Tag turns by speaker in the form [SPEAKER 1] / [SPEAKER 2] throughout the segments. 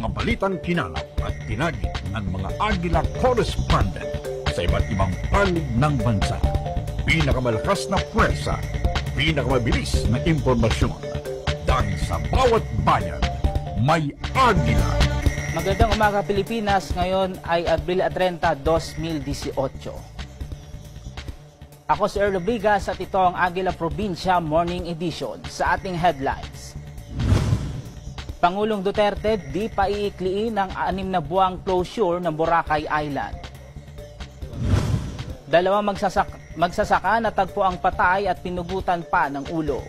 [SPEAKER 1] mga balitang kinalap at tinagit ng mga Agila correspondent sa iba't ibang panig ng bansa. Pinakamalakas na pwersa, pinakamabilis na impormasyon. Dahil sa bawat bayan, may Agila.
[SPEAKER 2] Magandang umaga Pilipinas, ngayon ay Abril 30, 2018. Ako si Erlo Brigas at ito ang Agila Probinsya Morning Edition. Sa ating headlines: Pangulong Duterte di pa iikliin ang 6 na buwang closure ng Boracay Island. Dalawang magsasaka natagpo ang patay at pinugutan pa ng ulo.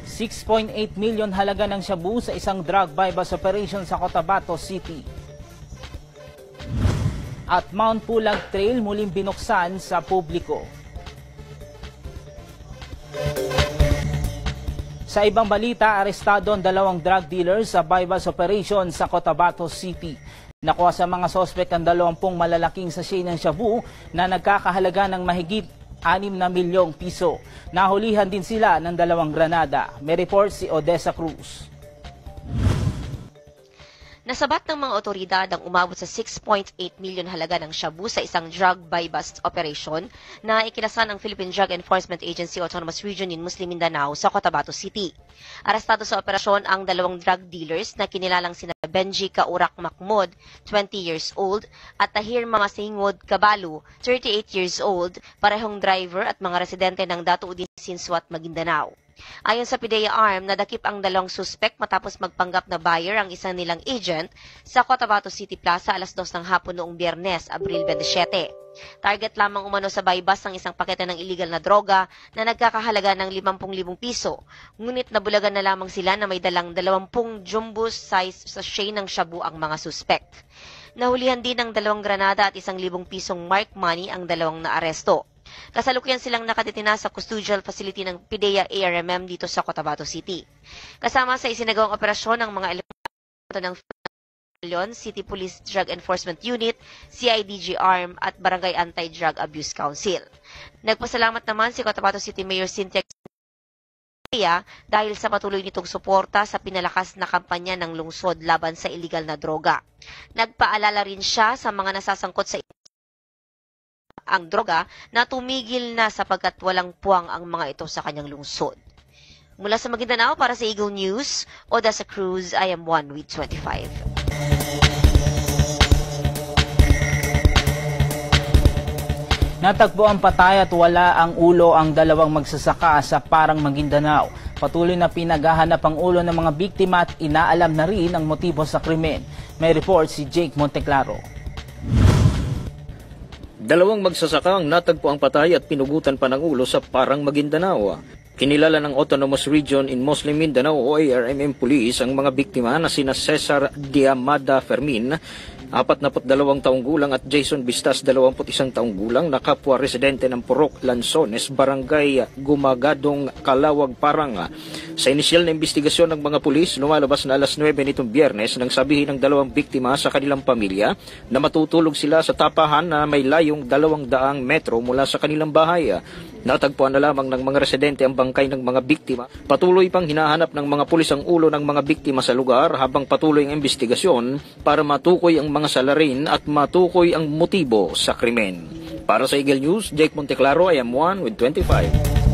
[SPEAKER 2] 6.8 million halaga ng shabu sa isang drug bypass operation sa Cotabato City. At Mount Pulag Trail muling binuksan sa publiko. Sa ibang balita, arestado ang 2 drug dealers sa bypass operation sa Cotabato City. Nakuha sa mga sospek ang 20 malalaking sachet ng shabu na nagkakahalaga ng mahigit 6 na milyong piso. Nahulihan din sila ng 2 granada. May report si Odessa Cruz.
[SPEAKER 3] Nasabat ng mga otoridad ang umabot sa 6.8 million halaga ng shabu sa isang drug buy-bust operation na ikinasan ng Philippine Drug Enforcement Agency Autonomous Region in Muslim Mindanao sa Cotabato City. Arestado sa operasyon ang 2 drug dealers na kinilalang sina Benji Kaurak Macmod, 20 years old, at Tahir Mamasingwod Cabalu, 38 years old, parehong driver at mga residente ng Datu Udin, Sinsuat, Maguindanao. Ayon sa PIDEA-ARM, nadakip ang 2 suspek matapos magpanggap na buyer ang isang nilang agent sa Cotabato City Plaza alas 2 ng hapon noong Biyernes, Abril 27. Target lamang umano sa buy-bust ang isang pakete ng illegal na droga na nagkakahalaga ng 50,000 piso. Ngunit nabulagan na lamang sila na may dalang 20 jumbo size sachet ng shabu ang mga suspek. Nahulihan din ng 2 granada at 1,000 pisong mark money ang 2 na aresto. Kasalukuyan silang nakatitina sa custodial facility ng PIDEA-ARMM dito sa Cotabato City. Kasama sa isinagawang operasyon ng mga elemento ng City Police Drug Enforcement Unit, CIDG-ARM at Barangay Anti-Drug Abuse Council. Nagpasalamat naman si Cotabato City Mayor Cynthia dahil sa patuloy nitong suporta sa pinalakas na kampanya ng lungsod laban sa illegal na droga. Nagpaalala rin siya sa mga nasasangkot sa ang droga na tumigil na sapagkat walang puwang ang mga ito sa kanyang lungsod. Mula sa Maguindanao para sa Eagle News, Odessa Cruz, I am one with 25.
[SPEAKER 2] Natagpo ang patay at wala ang ulo ang 2 magsasaka sa Parang, Maguindanao. Patuloy na pinaghahanap ang ulo ng mga biktima at inaalam na rin ang motibo sa krimen. May report si Jake Monteclaro.
[SPEAKER 4] 2 magsasaka ang natagpo ang patay at pinugutan pa ng ulo sa Parang, Maguindanao. Kinilala ng Autonomous Region in Muslim Mindanao o ARMM Police ang mga biktima na sina Cesar Diamada Fermin, 42 taong gulang at Jason Vistas, 21 taong gulang na kapwa residente ng Purok, Lanzones, Barangay Gumagadong, Calawag, Parang. Sa inisyal na investigasyon ng mga pulis, lumalabas na alas 9 nitong Biyernes nang sabihin ng 2 biktima sa kanilang pamilya na matutulog sila sa tapahan na may layong 200 metro mula sa kanilang bahay. Natagpuan na lamang ng mga residente ang bangkay ng mga biktima. Patuloy pang hinahanap ng mga pulis ang ulo ng mga biktima sa lugar habang patuloy ang investigasyon para matukoy ang mga salarin at matukoy ang motibo sa krimen. Para sa Eagle News, Jake Monteclaro, I am one with 25.